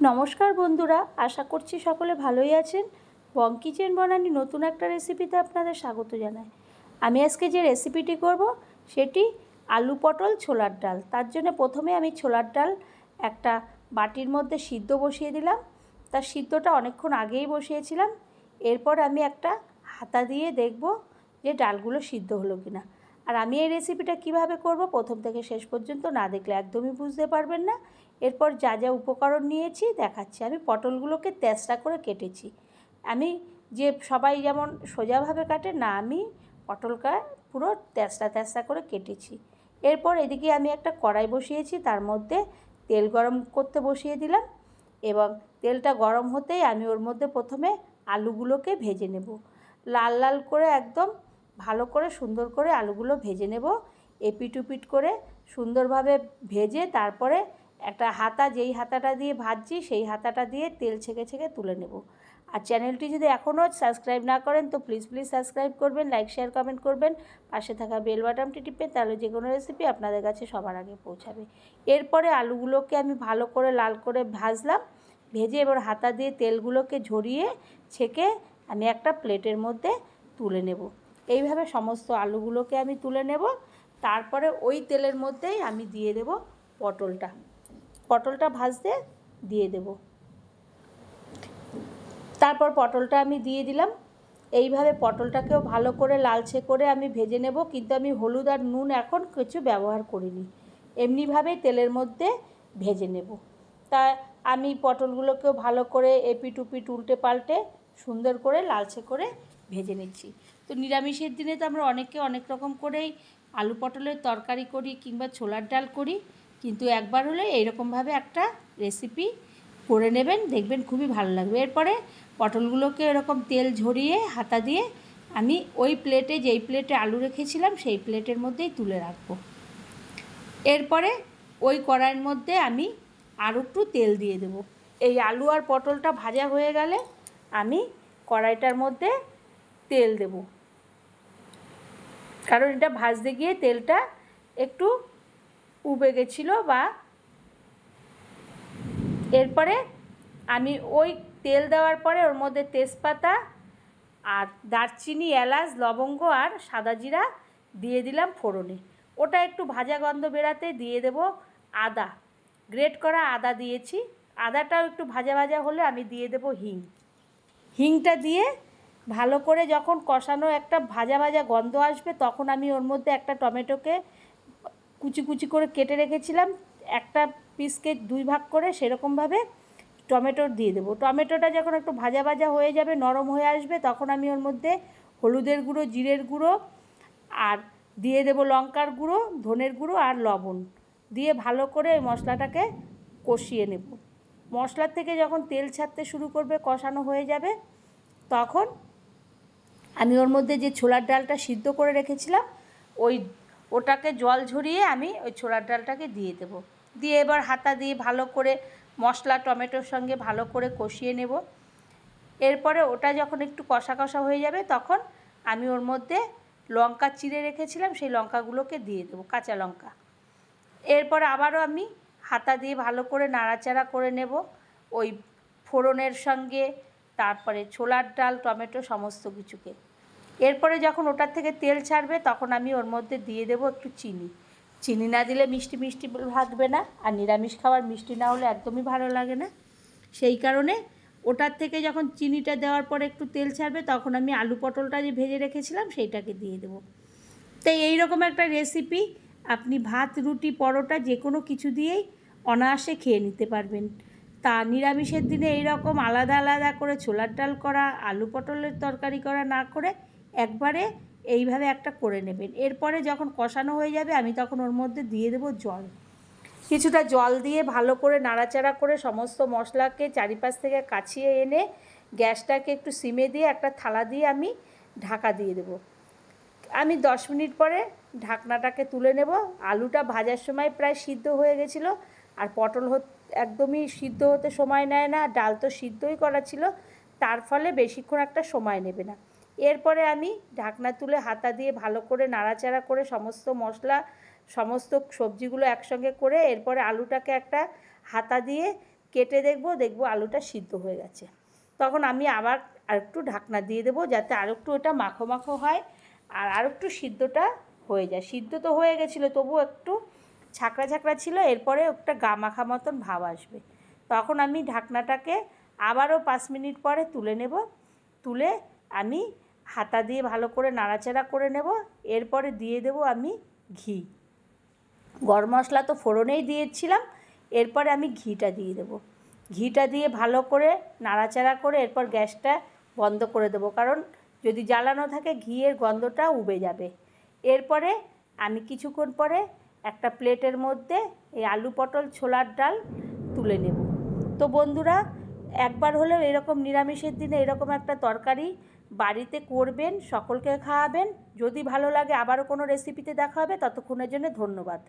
নমস্কার বন্ধুরা, আশা করছি সকলে ভালোই আছেন। বং কিচেন বনানি নতুন একটা রেসিপিতে আপনাদের স্বাগত জানাই। আমি আজকে যে রেসিপিটি করব সেটি আলু পটল ছোলার ডাল। তার জন্য প্রথমে আমি ছোলার ডাল একটা বাটির মধ্যে সিদ্ধ বসিয়ে দিলাম। তার সিদ্ধটা অনেকক্ষণ আগেই বসিয়েছিলাম। এরপর আমি একটা হাতা দিয়ে দেখব যে ডালগুলো সিদ্ধ হলো কিনা। আর আমি এই রেসিপিটা কিভাবে করব প্রথম থেকে শেষ পর্যন্ত না দেখলে একদমই বুঝতে পারবেন না। এরপর যা যা উপকরণ নিয়েছি দেখাচ্ছি। আমি পটলগুলোকে তেঁচড়া করে কেটেছি। আমি যে সবাই যেমন সোজাভাবে কাটে না, আমি পটলটা পুরো তেঁচড়া তেঁচড়া করে কেটেছি। এরপর এদিকে আমি একটা কড়াই বসিয়েছি, তার মধ্যে তেল গরম করতে বসিয়ে দিলাম এবং তেলটা গরম হতেই আমি ওর মধ্যে প্রথমে আলুগুলোকে ভেজে নেব। লাল লাল করে একদম ভালো করে সুন্দর করে আলুগুলো ভেজে নেব। এপিট ওপিট করে সুন্দরভাবে ভেজে তারপরে একটা হাতা, যেই হাতাটা দিয়ে ভাজছি সেই হাতাটা দিয়ে তেল ছেঁকে ছেঁকে তুলে নেব। আর চ্যানেলটি যদি এখনও সাবস্ক্রাইব না করেন তো প্লিজ সাবস্ক্রাইব করবেন, লাইক শেয়ার কমেন্ট করবেন, পাশে থাকা বেল বাটনটি টিপে, তাহলে যে কোনো রেসিপি আপনাদের কাছে সবার আগে পৌঁছাবে। এরপরে আলুগুলোকে আমি ভালো করে লাল করে ভাজলাম। ভেজে এবার হাতা দিয়ে তেলগুলোকে ঝরিয়ে ছেঁকে আমি একটা প্লেটের মধ্যে তুলে নেব। এইভাবে সমস্ত আলুগুলোকে আমি তুলে নেব। তারপরে ওই তেলের মধ্যেই আমি দিয়ে দেব পটলটা ভাজতে দিয়ে দেব। তারপর পটলটা আমি দিয়ে দিলাম। এইভাবে পটলটাকেও ভালো করে লালচে করে আমি ভেজে নেব, কিন্তু আমি হলুদ আর নুন এখন কিছু ব্যবহার করিনি, এমনিভাবেই তেলের মধ্যে ভেজে নেব। তা আমি পটলগুলোকেও ভালো করে এপিট উপিট উল্টে পাল্টে সুন্দর করে লালচে করে ভেজে নিচ্ছি। তো নিরামিষের দিনে তো আমরা অনেকে অনেক রকম করেই আলু পটলের তরকারি করি কিংবা ছোলার ডাল করি, কিন্তু একবার হলে এইরকমভাবে একটা রেসিপি করে নেবেন, দেখবেন খুবই ভালো লাগবে। এরপরে পটলগুলোকে এরকম তেল ঝরিয়ে হাতা দিয়ে আমি ওই প্লেটে, যেই প্লেটে আলু রেখেছিলাম সেই প্লেটের মধ্যেই তুলে রাখবো। এরপরে ওই কড়াইয়ের মধ্যে আমি আরও একটু তেল দিয়ে দেবো। এই আলু আর পটলটা ভাজা হয়ে গেলে আমি কড়াইটার মধ্যে তেল দেব, কারণ এটা ভাজতে গিয়ে তেলটা একটু উবে গেছিলো বা। এরপরে আমি ওই তেল দেওয়ার পরে ওর মধ্যে তেজপাতা আর দারচিনি, এলাচ, লবঙ্গ আর সাদা জিরা দিয়ে দিলাম ফোড়নে। ওটা একটু ভাজা গন্ধ বেরাতে দিয়ে দেব আদা, গ্রেট করা আদা দিয়েছি। আদাটাও একটু ভাজা ভাজা হলে আমি দিয়ে দেব হিংটা দিয়ে ভালো করে যখন কষানো একটা ভাজা ভাজা গন্ধ আসবে তখন আমি ওর মধ্যে একটা টমেটোকে কুচি কুচি করে কেটে রেখেছিলাম, একটা পিসকে দুই ভাগ করে সেরকমভাবে টমেটো দিয়ে দেবো। টমেটোটা যখন একটু ভাজা ভাজা হয়ে যাবে, নরম হয়ে আসবে, তখন আমি ওর মধ্যে হলুদের গুঁড়ো, জিরের গুঁড়ো আর দিয়ে দেবো লঙ্কার গুঁড়ো, ধনের গুঁড়ো আর লবণ দিয়ে ভালো করে ওই মশলাটাকে কষিয়ে নেব। মশলার থেকে যখন তেল ছাড়তে শুরু করবে, কষানো হয়ে যাবে, তখন আমি ওর মধ্যে যে ছোলার ডালটা সিদ্ধ করে রেখেছিলাম ওটাকে জল ঝরিয়ে আমি ওই ছোলার ডালটাকে দিয়ে দেব। দিয়ে এবার হাতা দিয়ে ভালো করে মশলা টমেটোর সঙ্গে ভালো করে কষিয়ে নেব। এরপরে ওটা যখন একটু কষা কষা হয়ে যাবে তখন আমি ওর মধ্যে লঙ্কা চিড়ে রেখেছিলাম সেই লঙ্কাগুলোকে দিয়ে দেবো, কাঁচা লঙ্কা। এরপরে আবারও আমি হাতা দিয়ে ভালো করে নাড়াচাড়া করে নেব ওই ফোড়নের সঙ্গে, তারপরে ছোলার ডাল, টমেটো সমস্ত কিছুকে। এরপরে যখন ওটার থেকে তেল ছাড়বে তখন আমি ওর মধ্যে দিয়ে দেব একটু চিনি না দিলে মিষ্টি মিষ্টি লাগবে না, আর নিরামিষ খাবার মিষ্টি না হলে একদমই ভালো লাগে না। সেই কারণে ওটার থেকে যখন চিনিটা দেওয়ার পরে একটু তেল ছাড়বে তখন আমি আলু পটলটা যে ভেজে রেখেছিলাম সেইটাকে দিয়ে দেবো। তাই এইরকম একটা রেসিপি আপনি ভাত, রুটি, পরোটা যে কোনো কিছু দিয়েই অনায়াসে খেয়ে নিতে পারবেন। তা নিরামিষের দিনে এইরকম আলাদা আলাদা করে ছোলার ডাল করা, আলু পটলের তরকারি করা না করে একবারে এইভাবে একটা করে নেবেন। এরপরে যখন কষানো হয়ে যাবে আমি তখন ওর মধ্যে দিয়ে দেবো জল। কিছুটা জল দিয়ে ভালো করে নাড়াচাড়া করে সমস্ত মশলাকে চারিপাশ থেকে কাছিয়ে এনে গ্যাসটাকে একটু সিমে দিয়ে একটা থালা দিয়ে আমি ঢাকা দিয়ে দেবো। আমি 10 মিনিট পরে ঢাকনাটাকে তুলে নেব। আলুটা ভাজার সময় প্রায় সিদ্ধ হয়ে গেছিলো, আর পটল একদমই সিদ্ধ হতে সময় নেয় না, ডাল তো সিদ্ধই করা ছিল, তার ফলে বেশিক্ষণ একটা সময় নেবে না। এরপরে আমি ঢাকনা তুলে হাতা দিয়ে ভালো করে নাড়াচাড়া করে সমস্ত মশলা, সমস্ত সবজিগুলো একসঙ্গে করে এরপরে আলুটাকে একটা হাতা দিয়ে কেটে দেখবো আলুটা সিদ্ধ হয়ে গেছে। তখন আমি আবার আরেকটু ঢাকনা দিয়ে দেবো, যাতে আরেকটু ওটা মাখো মাখো হয় আর আরেকটু সিদ্ধটা হয়ে যায়। সিদ্ধ তো হয়ে গেছিলো, তবুও একটু ছাকড়া ছাকড়া ছিল, এরপরে একটা গা মাখা মতন ভাব আসবে। তখন আমি ঢাকনাটাকে আবারও 5 মিনিট পরে তুলে নেব। তুলে আমি হাতা দিয়ে ভালো করে নাড়াচাড়া করে নেব। এরপরে দিয়ে দেব আমি ঘি। গরম মশলা তো ফোড়নেই দিয়েছিলাম, এরপরে আমি ঘিটা দিয়ে দেবো। ঘিটা দিয়ে ভালো করে নাড়াচাড়া করে এরপর গ্যাসটা বন্ধ করে দেবো, কারণ যদি জ্বালানো থাকে ঘিয়ের গন্ধটা উবে যাবে। এরপরে আমি কিছুক্ষণ পরে একটা প্লেটের মধ্যে এই আলু পটল ছোলার ডাল তুলে নেব। তো বন্ধুরা, একবার হলেও এরকম নিরামিষের দিনে এরকম একটা তরকারি বাড়িতে করবেন, সকলকে খাওয়াবেন। যদি ভালো লাগে আবারও কোনো রেসিপিতে দেখা হবে। ততক্ষণের জন্য ধন্যবাদ।